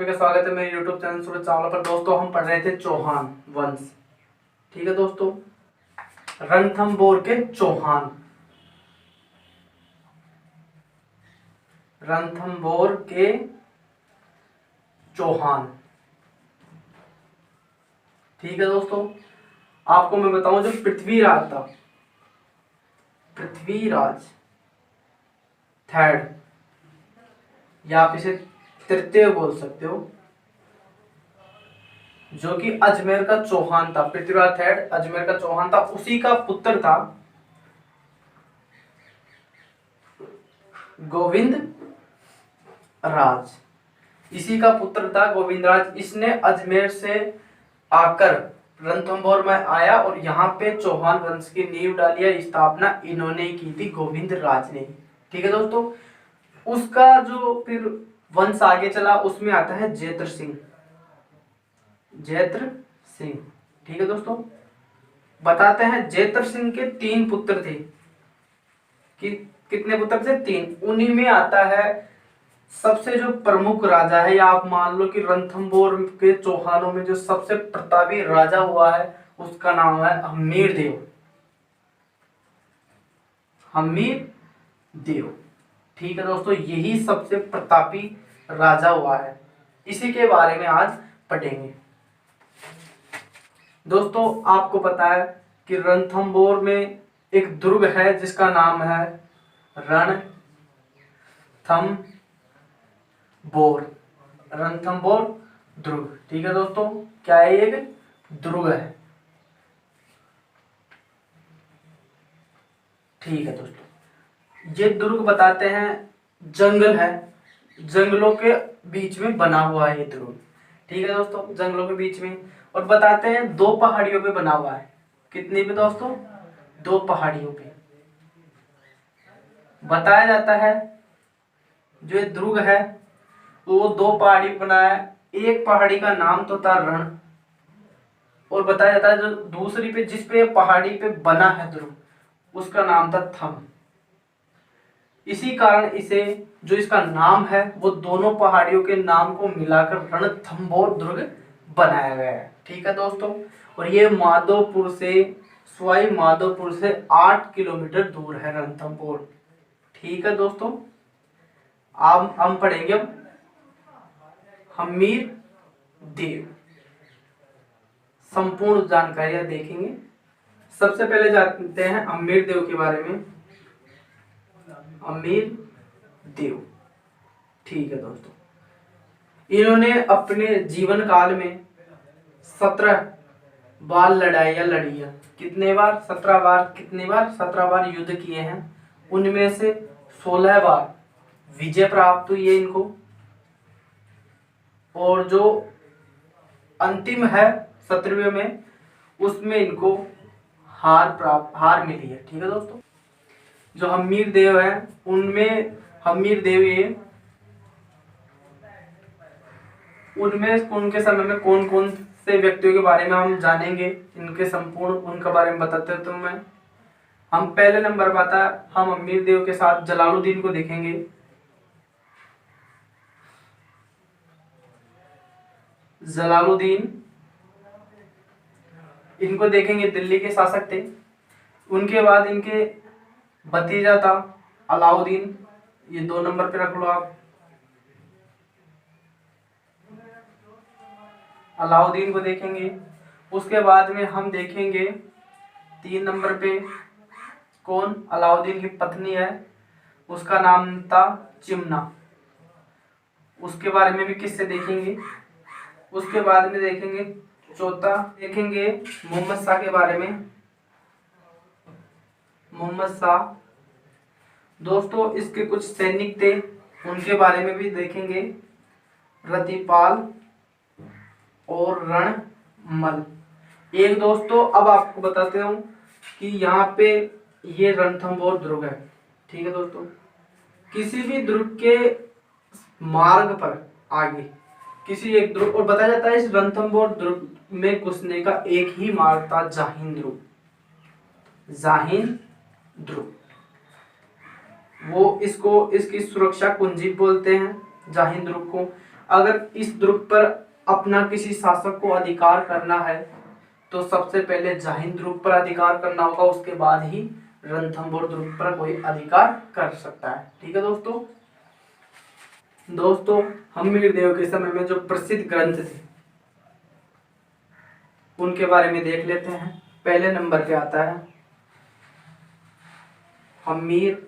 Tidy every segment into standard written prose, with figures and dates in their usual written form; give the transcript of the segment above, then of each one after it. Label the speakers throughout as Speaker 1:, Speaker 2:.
Speaker 1: सभी का स्वागत है मेरे YouTube चैनल सूरज चावला पर। दोस्तों हम पढ़ रहे थे चौहान वंश। ठीक है दोस्तों, रणथंभौर के चौहान, रणथंभौर के चौहान। ठीक है दोस्तों, आपको मैं बताऊं जो पृथ्वीराज था, पृथ्वीराज थर्ड, या आप इसे तृतीय बोल सकते हो, जो कि अजमेर का चौहान था। पृथ्वीराज थर्ड अजमेर का चौहान था, उसी का पुत्र था गोविंद राज। इसी का पुत्र था गोविंद राज। इसने अजमेर से आकर रणथंभौर में आया और यहाँ पे चौहान वंश की नींव डाली है। स्थापना इन्होंने की थी, गोविंद राज ने। ठीक है दोस्तों, उसका जो फिर वंश आगे चला उसमें आता है जयद्र सिंह। जयद्र सिंह, ठीक है दोस्तों, बताते हैं जयद्र सिंह के 3 पुत्र थे। कि कितने पुत्र थे? 3। उन्हीं में आता है सबसे जो प्रमुख राजा है, या आप मान लो कि रणथंभौर के चौहानों में जो सबसे प्रतापी राजा हुआ है उसका नाम है हम्मीर देव। हम्मीर देव, ठीक है दोस्तों, यही सबसे प्रतापी राजा हुआ है। इसी के बारे में आज पढ़ेंगे। दोस्तों आपको पता है कि रणथंभौर में एक दुर्ग है जिसका नाम है रणथंभौर। रणथंभौर दुर्ग, ठीक है दोस्तों, क्या है? एक दुर्ग है। ठीक है दोस्तों, ये दुर्ग बताते हैं जंगल है, जंगलों के बीच में बना हुआ है ये दुर्ग। ठीक है दोस्तों, जंगलों के बीच में, और बताते हैं 2 पहाड़ियों पे बना हुआ है। कितनी पे दोस्तों? 2 पहाड़ियों पे बताया जाता है। जो ये दुर्ग है वो 2 पहाड़ी पे बना है। एक पहाड़ी का नाम तो था रण, और बताया जाता है जो दूसरी पे, जिस पे पहाड़ी पे बना है दुर्ग, उसका नाम था थम। इसी कारण इसे, जो इसका नाम है वो दोनों पहाड़ियों के नाम को मिलाकर रणथंभौर दुर्ग बनाया गया है। ठीक है दोस्तों, और ये माधोपुर से, सवाई माधोपुर से 8 किलोमीटर दूर है रणथंभौर। ठीक है दोस्तों, आप हम पढ़ेंगे अब हम्मीर देव, संपूर्ण जानकारियां देखेंगे। सबसे पहले जानते हैं हम्मीर देव के बारे में। हम्मीर देव, ठीक है दोस्तों, इन्होंने अपने जीवन काल में 17 बार लड़ाइयां लड़ी है। कितने बार? 17 बार। कितनी बार? 17 बार युद्ध किए हैं। उनमें से 16 बार विजय प्राप्त हुई है इनको, और जो अंतिम है 17वें में, उसमें इनको हार मिली है। ठीक है दोस्तों, जो हम्मीर देव है उनमें, हम्मीर देव ये, उनमें उनके समय में कौन कौन से व्यक्तियों के बारे में हम जानेंगे, इनके संपूर्ण उनके बारे में बताते हैं। तो मैं, हम पहले नंबर पर आता है, हम हम्मीर देव के साथ जलालुद्दीन को देखेंगे। जलालुद्दीन, इनको देखेंगे, दिल्ली के शासक थे। उनके बाद इनके भतीजा था अलाउद्दीन, ये 2 नंबर पे रख लो आप। अलाउद्दीन को देखेंगे। उसके बाद में हम देखेंगे 3 नंबर पे कौन? अलाउद्दीन की पत्नी है, उसका नाम था चिमना, उसके बारे में भी किससे देखेंगे। उसके बाद में देखेंगे, चौथा देखेंगे मोहम्मद शाह के बारे में। मोहम्मद शाह दोस्तों, इसके कुछ सैनिक थे, उनके बारे में भी देखेंगे, रतिपाल और रणमल। एक दोस्तों अब आपको बताते हूँ कि यहाँ पे ये रणथंभौर दुर्ग है। ठीक है दोस्तों, किसी भी दुर्ग के मार्ग पर आगे किसी एक दुर्ग, और बताया जाता है इस रणथंभौर दुर्ग में घुसने का एक ही मार्ग था, जाहिन दुर्ग। जाहिन दुर्ग, वो इसको, इसकी सुरक्षा कुंजी बोलते हैं जाहिन दुर्ग को। अगर इस दुर्ग पर अपना किसी शासक को अधिकार करना है तो सबसे पहले जाहिन दुर्ग पर अधिकार करना होगा, उसके बाद ही रणथंभौर दुर्ग पर कोई अधिकार कर सकता है। ठीक है दोस्तों। दोस्तों हम्मीर देव के समय में जो प्रसिद्ध ग्रंथ थे उनके बारे में देख लेते हैं। पहले नंबर पे आता है हम्मीर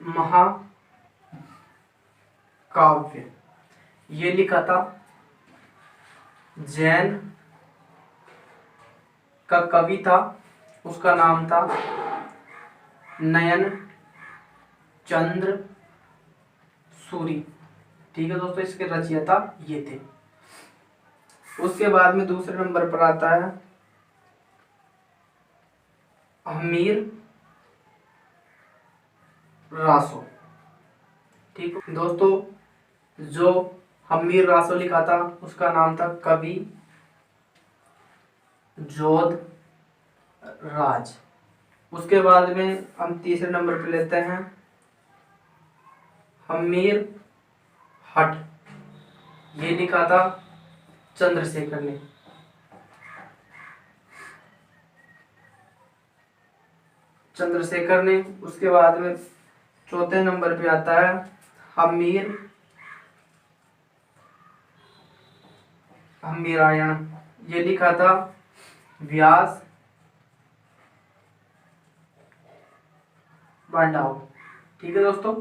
Speaker 1: महाकाव्य। ये लिखा था जैन का कवि था, उसका नाम था नयन चंद्र सूरी। ठीक है दोस्तों, इसके रचयिता ये थे। उसके बाद में दूसरे नंबर पर आता है हम्मीर रासो। ठीक है दोस्तों, जो हम्मीर रासो लिखा था उसका नाम था कवि जोध राज। उसके बाद में हम तीसरे नंबर पे लेते हैं हम्मीर हट। ये लिखा था चंद्रशेखर ने। उसके बाद में चौथे नंबर पे आता है हम्मीरायण। ये लिखा था व्यास पांडव। ठीक है दोस्तों,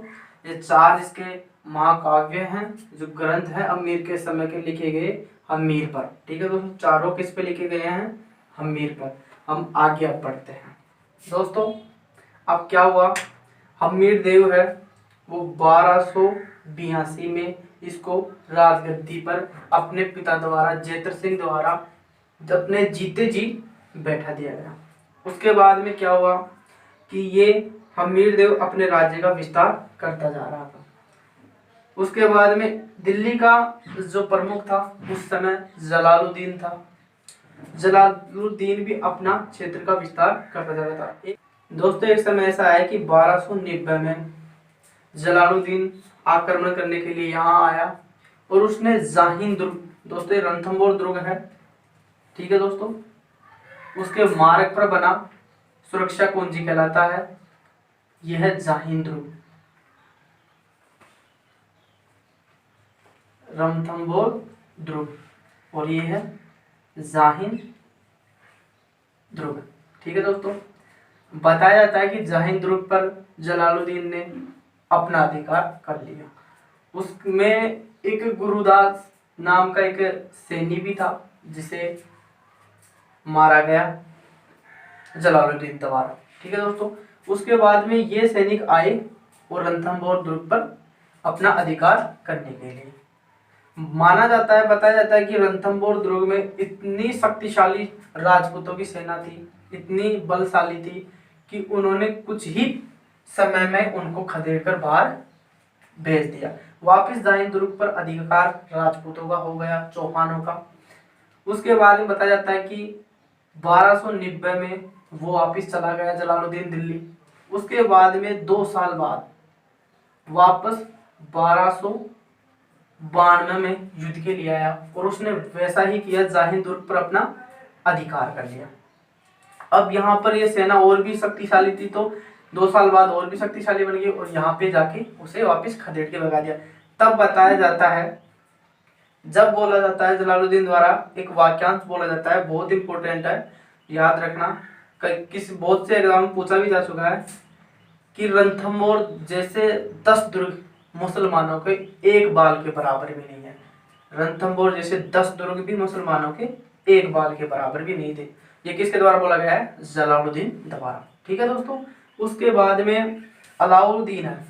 Speaker 1: ये चार इसके महाकाव्य हैं, जो ग्रंथ हैं हम्मीर के समय के लिखे गए हम्मीर पर। ठीक है दोस्तों, चारों किस पे लिखे गए हैं? हम्मीर पर। हम आगे अब बढ़ते हैं दोस्तों। अब क्या हुआ, हम्मीर देव है वो 1282 में इसको राजगद्दी पर अपने पिता द्वारा जेतर सिंह द्वारा अपने जीते जी बैठा दिया गया। उसके बाद में क्या हुआ कि ये हम्मीर देव अपने राज्य का विस्तार करता जा रहा था। उसके बाद में दिल्ली का जो प्रमुख था उस समय जलालुद्दीन था। जलालुद्दीन भी अपना क्षेत्र का विस्तार करता जा रहा था। दोस्तों एक समय ऐसा है कि 1290 में जलालुद्दीन आक्रमण करने के लिए यहाँ आया और उसने जाहिन दुर्ग, दोस्तों रणथंभौर दुर्ग है, ठीक है दोस्तों, उसके मार्ग पर बना सुरक्षा कुंजी कहलाता है। यह है जाहिन दुर्ग, रणथंभौर दुर्ग, और ये है जाहिन दुर्ग। ठीक है दोस्तों, बताया जाता है कि जाहिन दुर्ग पर जलालुद्दीन ने अपना अधिकार कर लिया। उसमें एक गुरुदास नाम का एक सैनी भी था जिसे मारा गया जलालुद्दीन द्वारा। ठीक है दोस्तों, उसके बाद में ये सैनिक आए और रणथंभौर दुर्ग पर अपना अधिकार करने के लिए। माना जाता है, बताया जाता है कि रणथंभौर दुर्ग में इतनी शक्तिशाली राजपूतों की सेना थी, इतनी बलशाली थी कि उन्होंने कुछ ही समय में उनको खदेड़ बाहर भेज दिया। वापिस जाहिन दुर्ग पर अधिकार राजपूतों का हो गया, चौहानों का। उसके बाद में बताया जाता है कि 1290 में वो वापिस चला गया जलालुद्दीन दिल्ली। उसके बाद में 2 साल बाद वापस 1292 में युद्ध के लिए आया और उसने वैसा ही किया, जाहिन दुर्ग पर अपना अधिकार कर लिया। अब यहाँ पर ये सेना और भी शक्तिशाली थी, तो 2 साल बाद और भी शक्तिशाली बन गई और यहाँ पे जाके उसे वापस खदेड़ के भगा दिया। तब बताया जाता है, जब बोला जाता है जलालुद्दीन द्वारा एक वाक्यांश बोला जाता है, बहुत इंपॉर्टेंट है, याद रखना, किस बहुत से एग्जाम में पूछा भी जा चुका है कि रणथंभौर जैसे 10 दुर्ग मुसलमानों के एक बाल के बराबर भी नहीं है। रणथंभौर जैसे 10 दुर्ग भी मुसलमानों के एक बाल के बराबर भी नहीं थे। ये किसके द्वारा बोला गया है? जलालुद्दीन द्वारा। ठीक है दोस्तों, उसके बाद में अलाउद्दीन है।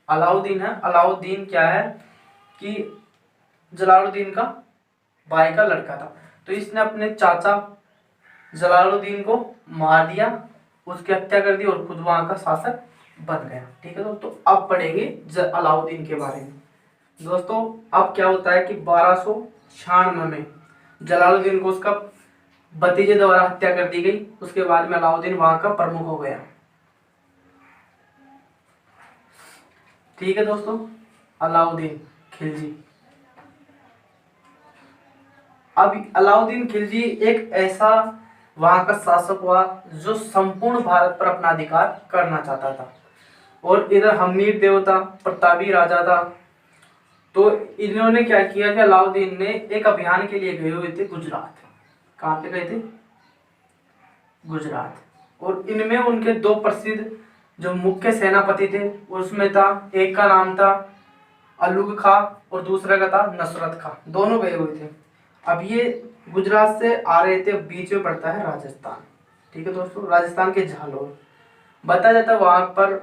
Speaker 1: अलाउद्दीन क्या है कि जलालुद्दीन का भाई का लड़का था, तो इसने अपने चाचा जलालुद्दीन को मार दिया, उसकी हत्या कर दी और खुद वहां का शासक बन गया। ठीक है दोस्तों, अब पढ़ेंगे अलाउद्दीन के बारे में। दोस्तों अब क्या होता है कि 1296 में जलालुद्दीन को उसका भतीजे द्वारा हत्या कर दी गई। उसके बाद में अलाउद्दीन वहां का प्रमुख हो गया। ठीक है दोस्तों, अलाउद्दीन खिलजी। अब अलाउद्दीन खिलजी एक ऐसा वहां का शासक हुआ जो संपूर्ण भारत पर अपना अधिकार करना चाहता था। और इधर हमीर देव था, प्रतापी राजा था। तो इन्होंने क्या किया कि अलाउद्दीन ने एक अभियान के लिए गए हुए थे गुजरात। कहाँ पे गए थे? गुजरात। और इनमें उनके दो प्रसिद्ध जो मुख्य सेनापति थे उसमें था, एक का नाम था अलुग खां और दूसरे का था नसरत खां। दोनों गए हुए थे। अब ये गुजरात से आ रहे थे, बीच में पड़ता है राजस्थान। ठीक है दोस्तों, राजस्थान के झालोर। बताया जाता है वहां पर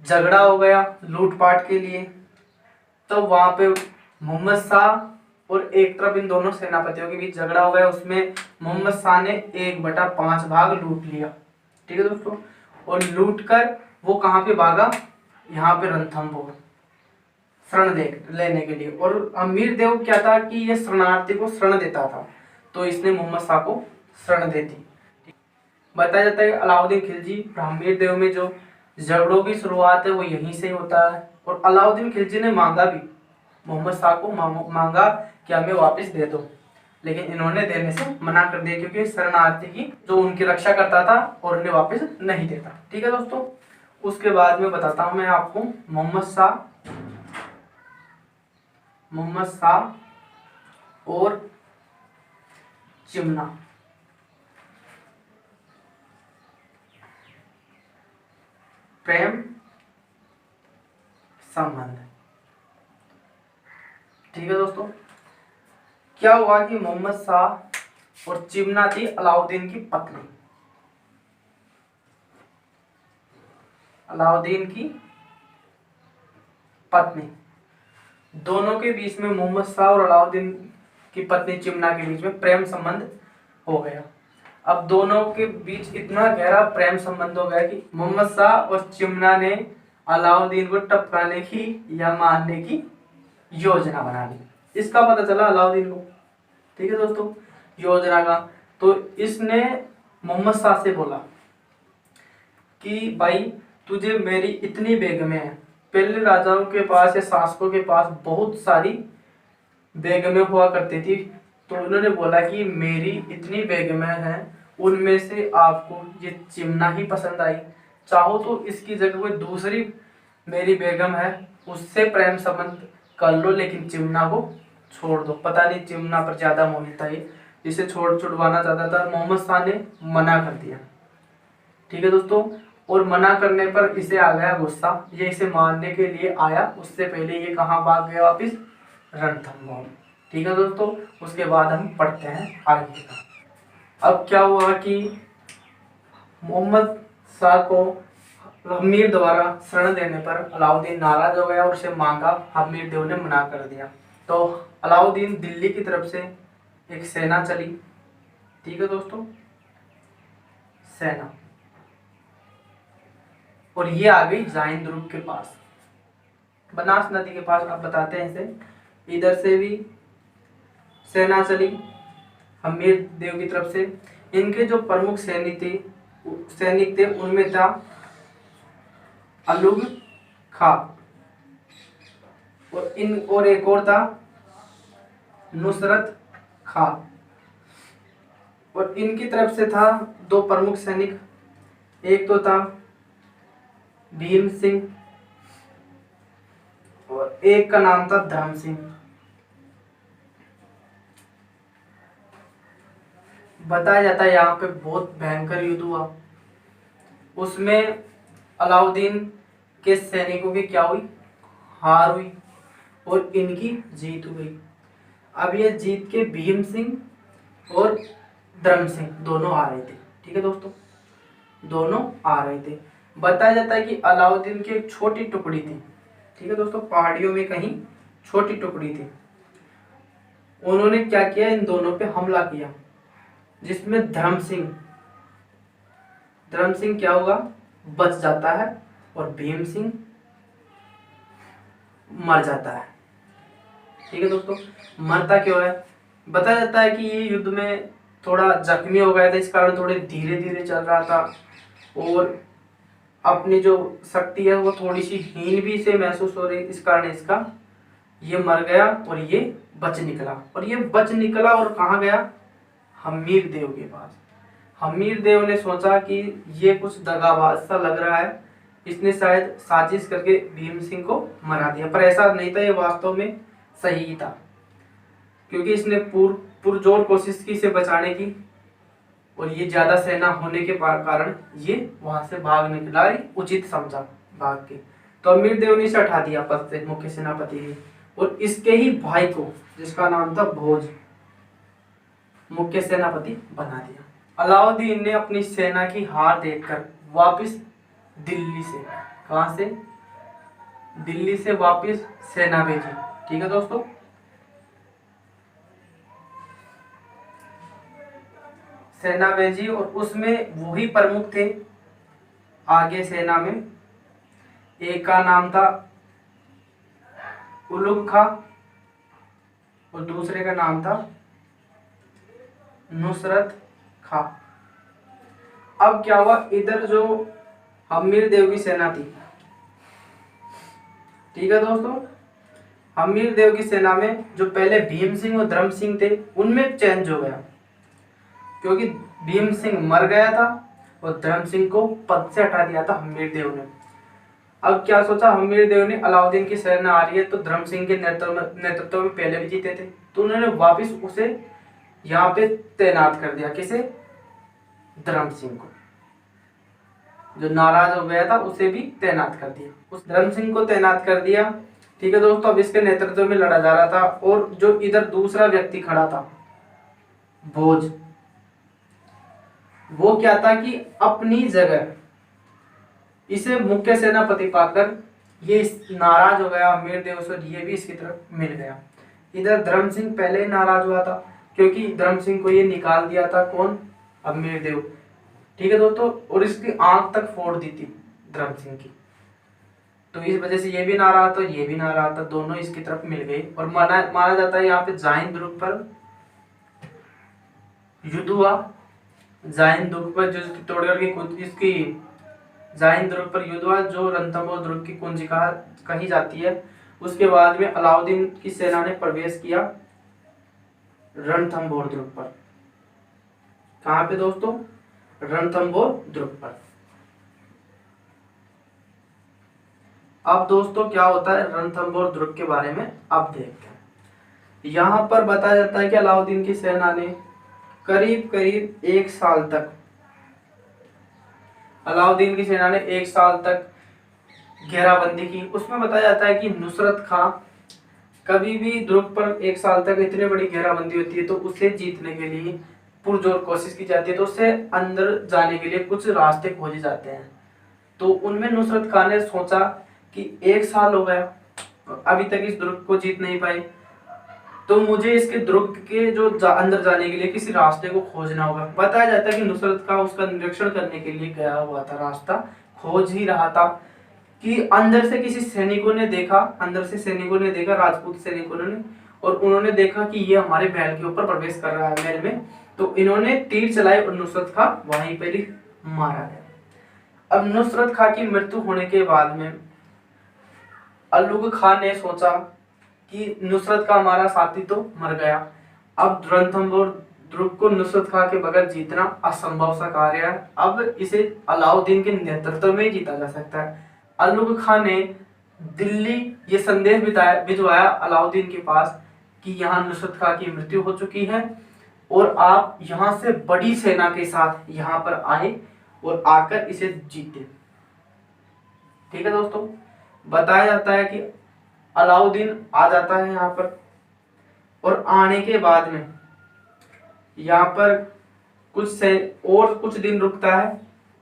Speaker 1: झगड़ा हो गया लूटपाट के लिए। तो वहां पे मोहम्मद शाह और एक तरफ इन दोनों सेनापतियों के बीच झगड़ा हो गया। उसमें मोहम्मद शाह ने 1/5 भाग लूट लिया। ठीक है दोस्तों, और लूट कर वो कहाँ पे भागा? यहाँ पे रणथंभौर शरण लेने के लिए। और अमीर देव क्या था कि ये शरणार्थी को शरण देता था, तो इसने मोहम्मद शाह को शरण दे दी। बताया जाता है कि अलाउद्दीन खिलजी और अमीर देव में जो झगड़ों की शुरुआत है वो यहीं से होता है। और अलाउद्दीन खिलजी ने मांगा भी, मोहम्मद शाह को मांगा कि हमें वापस दे दो, लेकिन इन्होंने देने से मना कर दिया क्योंकि शरणार्थी की जो उनकी रक्षा करता था और उन्हें वापस नहीं देता। ठीक है दोस्तों, उसके बाद में बताता हूं मैं आपको मोहम्मद शाह और चिमना। प्रेम संबंध। ठीक है दोस्तों, क्या हुआ कि मोहम्मद शाह और चिमना थी अलाउद्दीन की पत्नी। अलाउद्दीन की पत्नी, दोनों के बीच में, मोहम्मद शाह और अलाउद्दीन की पत्नी चिमना के बीच में प्रेम संबंध हो गया। अब दोनों के बीच इतना गहरा प्रेम संबंध हो गया कि मोहम्मद शाह और चिमना ने अलाउद्दीन को टपकाने की या मारने की योजना बना ली। इसका पता चला अलाउद्दीन को। ठीक है दोस्तों, योजना का। तो इसने मोहम्मद शाह से बोला कि भाई तुझे मेरी इतनी बेगमें हैं। पहले राजाओं के पास या शासकों के पास बहुत सारी बेगमें हुआ करती थी। तो उन्होंने बोला कि मेरी इतनी बेगमें हैं, उनमें से आपको ये चिमना ही पसंद आई, चाहो तो इसकी जगह कोई दूसरी मेरी बेगम है उससे प्रेम संबंध कर लो, लेकिन चिमना को छोड़ दो। पता नहीं चिमना पर ज्यादा मोहित था ये, जिसे छुड़वाना चाहता था। मोहम्मद शाह ने मना कर दिया। ठीक है दोस्तों, और मना करने पर इसे आ गया गुस्सा। ये इसे मारने के लिए आया, उससे पहले ये कहाँ भाग गया? वापिस रणथंभौर। ठीक है दोस्तों, उसके बाद हम पढ़ते हैं आगे का। अब क्या हुआ कि मोहम्मद शाह को हमीर द्वारा शरण देने पर अलाउद्दीन नाराज हो गया और उसे मांगा। हमीर देव ने मना कर दिया। तो अलाउद्दीन दिल्ली की तरफ से एक सेना चली। ठीक है दोस्तों, सेना, और ये आ गई जाइन दुर्ग के पास, बनास नदी के पास। अब बताते हैं इसे। इधर से भी सेना चली हमीर देव की तरफ से। इनके जो प्रमुख सैनिक थे उनमें था अलुग खां और एक और था नुसरत खां। और इनकी तरफ से था दो प्रमुख सैनिक, एक तो था भीम सिंह और एक का नाम था धर्म सिंह। बताया जाता है यहाँ पे बहुत भयंकर युद्ध हुआ। उसमें अलाउद्दीन के सैनिकों की क्या हुई? हार हुई और इनकी जीत हुई। अब ये जीत के भीम सिंह और धर्म सिंह दोनों आ रहे थे। ठीक है दोस्तों, दोनों आ रहे थे। बताया जाता है कि अलाउद्दीन की एक छोटी टुकड़ी थी। ठीक है दोस्तों, पहाड़ियों में कहीं छोटी टुकड़ी थी। उन्होंने क्या किया? इन दोनों पे हमला किया, जिसमें धर्म सिंह क्या होगा? बच जाता है और भीम सिंह मर जाता है। ठीक है दोस्तों, मरता क्यों है? बताया जाता है कि ये युद्ध में थोड़ा जख्मी हो गया था, इस कारण थोड़े धीरे धीरे चल रहा था और अपनी जो शक्ति है वो थोड़ी सी हीन भी इसे महसूस हो रही, इस कारण इसका ये मर गया और ये बच निकला, और ये बच निकला और कहाँ गया, हम्मीर देव के पास। हम्मीर देव ने सोचा कि ये कुछ दगाबाज सा लग रहा है, इसने शायद साजिश करके भीम सिंह को मरा दिया, पर ऐसा नहीं था, ये वास्तव में सही ही था, क्योंकि इसने पुरजोर कोशिश की इसे बचाने की, और ये ज्यादा सेना होने के कारण ये वहां से भाग निकला, उचित समझा भाग के। तो हम्मीर देव ने इसे हटा दिया पद से, मुख्य सेनापति ने, और इसके ही भाई को, जिसका नाम था भोज, मुख्य सेनापति बना दिया। अलाउद्दीन ने अपनी सेना की हार देखकर वापस दिल्ली से, कहां से, दिल्ली से वापस सेना भेजी। ठीक है दोस्तों, सेना भेजी, और उसमें वही प्रमुख थे आगे सेना में। एक का नाम था उलुग खां और दूसरे का नाम था नुसरत खां। अब क्या हुआ, इधर जो हम्मीर देव की सेना थी, ठीक है दोस्तों, हम्मीर देव की सेना में जो पहले भीम सिंह और धर्म सिंह थे, उनमें चेंज हो गया, क्योंकि भीम सिंह मर गया था और धर्म सिंह को पद से हटा दिया था हम्मीर देव ने। अब क्या सोचा हम्मीर देव ने, अलाउद्दीन की सेना आ रही है, तो धर्म सिंह के नेतृत्व में पहले भी जीते थे, तो उन्होंने वापस उसे यहाँ पे तैनात कर दिया। किसे, धर्म सिंह को, जो नाराज हो गया था उसे भी तैनात कर दिया, उस धर्म सिंह को तैनात कर दिया। ठीक है दोस्तों, अब इसके नेतृत्व में लड़ा जा रहा था, और जो इधर दूसरा व्यक्ति खड़ा था भोज, वो क्या था कि अपनी जगह इसे मुख्य सेनापति पाकर ये नाराज हो गया हम्मीर देव से, ये भी इसकी तरफ मिल गया। इधर धर्म सिंह पहले ही नाराज हुआ था, क्योंकि धर्म सिंह को ये निकाल दिया था, कौन, हम्मीर देव। ठीक है दोस्तों, और इसकी आंख तक फोड़ दी थी धर्म सिंह की, तो इस वजह से ये भी नाराज था, ये भी नाराज था, दोनों इसकी तरफ मिल गए। और माना जाता है यहाँ पे जाइन दुर्ग पर युद्ध हुआ, जाइन दुर्ग पर जो चित्तौड़गढ़ की कुछ इसकी जाइन दुर्ग पर युद्ध हुआ, जो रणथंभौर दुर्ग की कुंजी कही जाती है। उसके बाद में अलाउद्दीन की सेना ने प्रवेश किया रणथंभौर दुर्ग पर। कहां पे दोस्तों, रणथंभौर दुर्ग पर। अब दोस्तों क्या होता है रणथंभौर दुर्ग के बारे में अब देखते हैं। यहां पर बताया जाता है कि अलाउद्दीन की सेना ने करीब करीब 1 साल तक, अलाउद्दीन की सेना ने 1 साल तक घेराबंदी की। उसमें बताया जाता है कि नुसरत खां, कभी भी दुर्ग पर 1 साल तक इतनी बड़ी घेराबंदी होती है तो उसे जीतने के लिए पुरजोर कोशिश की जाती है, तो उससे अंदर जाने के लिए कुछ रास्ते खोजे जाते हैं। तो उनमें नुसरत खां ने सोचा कि 1 साल हो गया, अभी तक इस दुर्ग को जीत नहीं पाए, तो मुझे इसके दुर्ग के जो अंदर जाने के लिए किसी रास्ते को खोजना होगा। बताया जाता है कि नुसरत खां उसका निरीक्षण करने के लिए गया हुआ था, रास्ता खोज ही रहा था कि अंदर से किसी सैनिकों ने देखा, अंदर से सैनिकों ने देखा, राजपूत सैनिकों ने, और उन्होंने देखा कि ये हमारे महल के ऊपर प्रवेश कर रहा है महल में, तो इन्होंने तीर चलाए और नुसरत खां वहीं पर ही मारा गया। अब नुसरत खां की मृत्यु होने के बाद में उलुग खां ने सोचा कि नुसरत का हमारा साथी तो मर गया, अब रणथंभौर दुर्ग को नुसरत खां के बगैर जीतना असंभव सा कार्य है, अब इसे अलाउद्दीन के नेतृत्व में ही जीता जा सकता है। उलुग खां ने दिल्ली ये संदेश भिजवाया अलाउद्दीन के पास कि यहाँ नुसरत खां की मृत्यु हो चुकी है और आप यहाँ से बड़ी सेना के साथ यहाँ पर आए और आकर इसे जीते। ठीक है दोस्तों, बताया जाता है कि अलाउद्दीन आ जाता है यहाँ पर, और आने के बाद में यहाँ पर कुछ दिन रुकता है,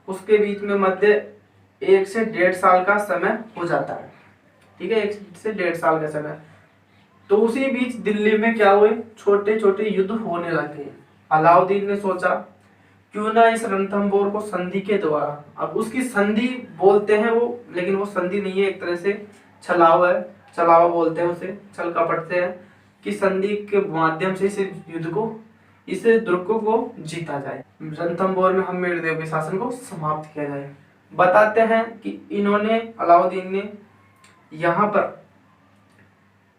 Speaker 1: उसके बीच में मध्य 1 से 1.5 साल का समय हो जाता है। ठीक है, 1 से 1.5 साल का समय। तो उसी बीच दिल्ली में क्या हुए, छोटे छोटे युद्ध होने लगे। अलाउद्दीन ने सोचा क्यों ना इस रणथंभौर को संधि के द्वारा, अब उसकी संधि बोलते हैं वो, लेकिन वो संधि नहीं है, एक तरह से छलावा है, छलावा बोलते हैं उसे, छल कपट से है, कि संधि के माध्यम से इस दुर्ग को जीता जाए, रणथंभौर में हम्मीर देव के शासन को समाप्त किया जाए। बताते हैं कि इन्होंने, अलाउद्दीन ने यहाँ पर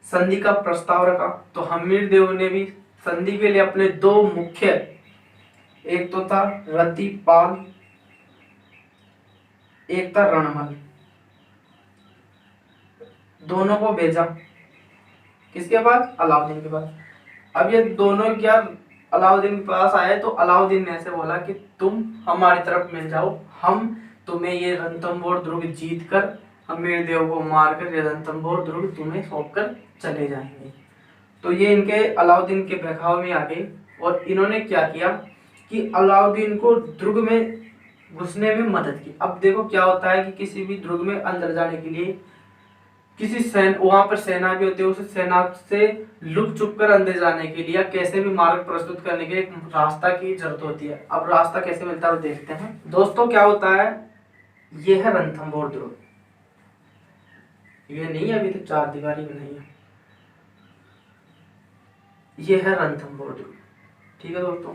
Speaker 1: संधि का प्रस्ताव रखा। तो हम्मीरदेव ने भी संधि के लिए अपने दो मुख्य, एक तो था रतिपाल, एक था रणमल, दोनों को भेजा किसके पास? अलाउद्दीन के पास। अब ये दोनों क्या अलाउद्दीन के पास आए तो अलाउद्दीन ने ऐसे बोला कि तुम हमारी तरफ मिल जाओ, हम तुम्हें ये रणथंभौर दुर्ग जीत कर हम्मीरदेव को मारकर ये रणथंभौर दुर्ग तुम्हें सौंप कर चले जाएंगे। तो ये इनके अलाउद्दीन के बहकावे में आ गए और इन्होंने क्या किया कि अलाउद्दीन को दुर्ग में घुसने में मदद की। अब देखो क्या होता है कि किसी भी दुर्ग में अंदर जाने के लिए किसी वहां पर सेना भी होती है, उस सेना से लुक छुप कर अंदर जाने के लिए या कैसे भी मार्ग प्रस्तुत करने के लिए एक रास्ता की जरूरत होती है। अब रास्ता कैसे मिलता है वो देखते हैं। दोस्तों क्या होता है, ये है रणथंभौर दुर्ग, ये नहीं है अभी तो चार दीवारी में नहीं है, ये है रणथंभौर दुर्ग। ठीक है दोस्तों,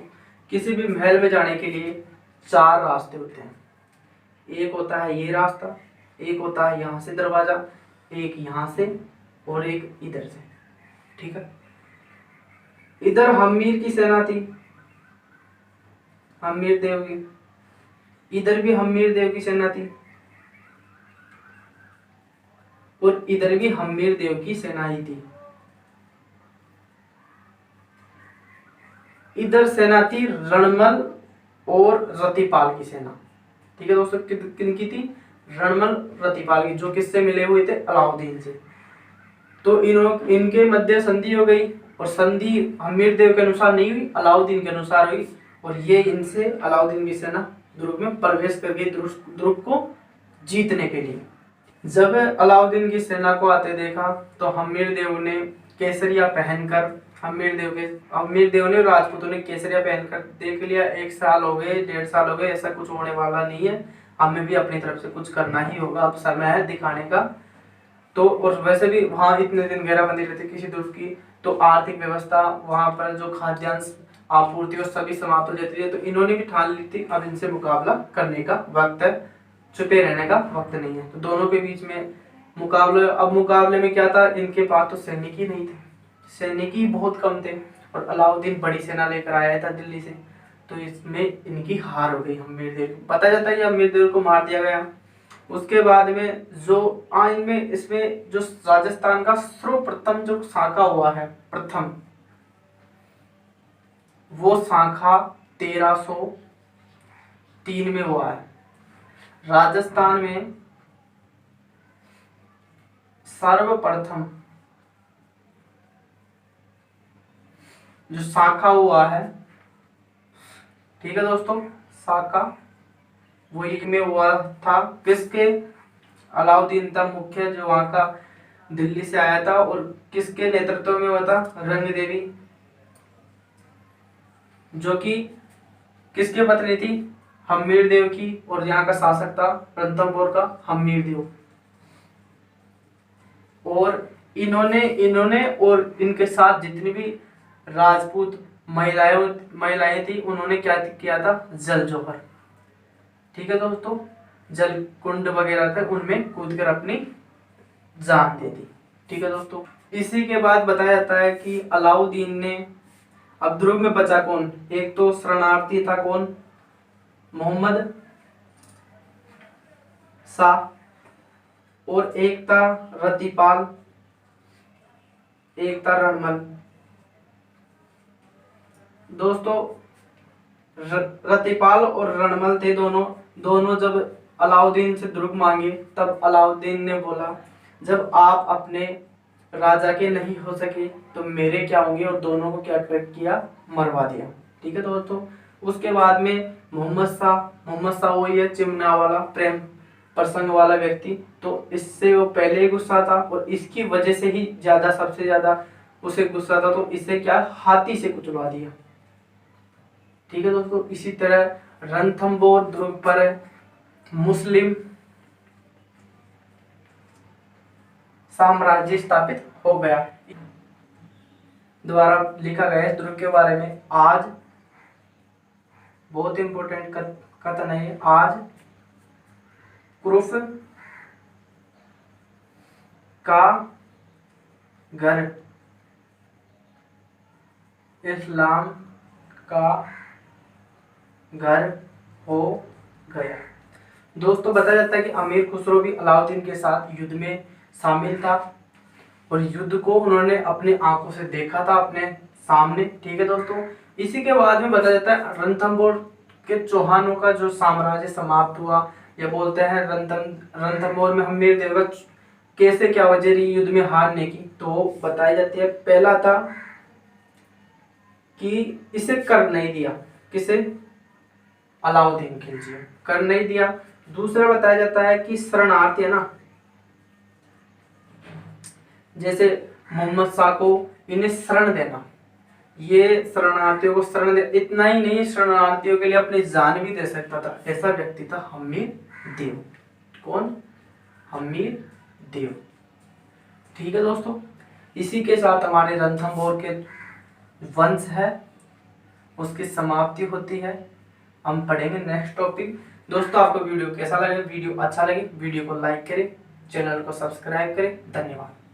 Speaker 1: किसी भी महल में जाने के लिए चार रास्ते होते हैं। एक होता है ये रास्ता, एक होता है यहाँ से दरवाजा, एक यहाँ से और एक इधर से। ठीक है, इधर हम्मीर की सेना थी, हम्मीर देव की, इधर भी हम्मीर देव की सेना थी और इधर भी हम्मीर देव की सेना ही थी। इधर सेना थी रणमल और रतिपाल की सेना। ठीक है दोस्तों, किन की थी? रणमल रतिपाल की, जो किससे मिले हुए थे? अलाउद्दीन से। तो इनके मध्य संधि हो गई और संधि हम्मीरदेव के अनुसार नहीं हुई, अलाउद्दीन के अनुसार हुई और ये इनसे अलाउद्दीन की सेना दुर्ग में प्रवेश कर गई दुर्ग को जीतने के लिए। जब अलाउद्दीन की सेना को आते देखा तो हम्मीरदेव ने केसरिया पहनकर, हम्मीरदेव ने राजपूतों ने केसरिया पहनकर देख लिया, 1 साल हो गए, 1.5 साल हो गए, ऐसा कुछ होने वाला नहीं है, हमें भी अपनी तरफ से कुछ करना ही होगा, अब समय है दिखाने का। तो और वैसे भी वहाँ इतने दिन घेराबंदी रहती किसी दुर्ग की, तो आर्थिक व्यवस्था वहाँ पर जो खाद्यान्न आपूर्ति और सभी समाप्त हो जाती है। तो इन्होंने भी ठान ली थी अब इनसे मुकाबला करने का वक्त है, छुपे रहने का वक्त नहीं है। तो दोनों के बीच में मुकाबले, अब मुकाबले में क्या था, इनके पास तो सैनिक ही नहीं थे, सैनिक ही बहुत कम थे और अलाउद्दीन बड़ी सेना लेकर आया था दिल्ली से, तो इसमें इनकी हार हो गई। हम्मीरदेव बताया जाता है कि हम्मीरदेव को मार दिया गया। उसके बाद में जो इनमें इसमें जो राजस्थान का सर्वप्रथम जो शाखा हुआ है प्रथम, वो शाखा 1303 में हुआ है। राजस्थान में सर्वप्रथम जो शाखा हुआ है, ठीक है दोस्तों, शाखा वो एक में हुआ था किसके? अलाउद्दीन था मुख्य, जो वहां का दिल्ली से आया था, और किसके नेतृत्व में हुआ था? रंग देवी, जो कि किसके पत्नी थी? हम्मीरदेव की, और यहाँ का शासक था रणथंभौर का हम्मीरदेव। और इन्होंने और इनके साथ जितनी भी राजपूत महिलाएं थी, उन्होंने क्या किया था? जल जोहर, ठीक है दोस्तों, जल कुंड वगैरह थे उनमें कूदकर अपनी जान दे दी। ठीक है दोस्तों, इसी के बाद बताया जाता है कि अलाउद्दीन ने, अब दुर्ग में बचा कौन? एक तो शरणार्थी था कौन? मोहम्मद शाह, और एक था रतिपाल, एक था रणमल। दोस्तों रतिपाल और रणमल थे दोनों जब अलाउद्दीन से दुर्ग मांगे, तब अलाउद्दीन ने बोला जब आप अपने राजा के नहीं हो सके तो मेरे क्या होंगे, और दोनों को क्या किया? मरवा दिया। ठीक है दोस्तों, उसके बाद में मोहम्मद शाह वही है चिमना वाला, प्रेम प्रसंग वाला व्यक्ति, तो इससे वो पहले ही गुस्सा था और इसकी वजह से ही सबसे ज्यादा उसे गुस्सा था, तो इसे क्या? हाथी से कुचलवा दिया। ठीक है दोस्तों, इसी तरह रणथंभौर दुर्ग पर मुस्लिम साम्राज्य स्थापित हो गया। द्वारा लिखा गया इस दुर्ग के बारे में। आज बहुत इंपॉर्टेंट कथन है, आज कुरुफ का घर इस्लाम का घर हो गया। दोस्तों बताया जाता है कि अमीर खुसरो भी अलाउद्दीन के साथ युद्ध में शामिल था और युद्ध को उन्होंने अपनी आंखों से देखा था अपने सामने। ठीक है दोस्तों, इसी के बाद में बताया जाता है रणथंभौर के चौहानों का जो साम्राज्य समाप्त हुआ, या बोलते हैं रणथंभौर में हम्मीर देव का कैसे क्या वजह रही युद्ध में हारने की, तो बताई जाती है पहला था कि इसे कर नहीं दिया, किसे, अलाउद्दीन खिलजी कर नहीं दिया। दूसरा बताया जाता है कि शरणार्थी है ना, जैसे मोहम्मद शाह को इन्हें शरण देना, ये शरणार्थियों को शरण दे, इतना ही नहीं शरणार्थियों के लिए अपनी जान भी दे सकता था, ऐसा व्यक्ति था हम्मीर देव। कौन? हम्मीर देव। ठीक है दोस्तों, इसी के साथ हमारे रणथंभौर के वंश है उसकी समाप्ति होती है। हम पढ़ेंगे नेक्स्ट टॉपिक। दोस्तों आपको वीडियो कैसा लगे? वीडियो अच्छा लगे वीडियो को लाइक करें, चैनल को सब्सक्राइब करें। धन्यवाद।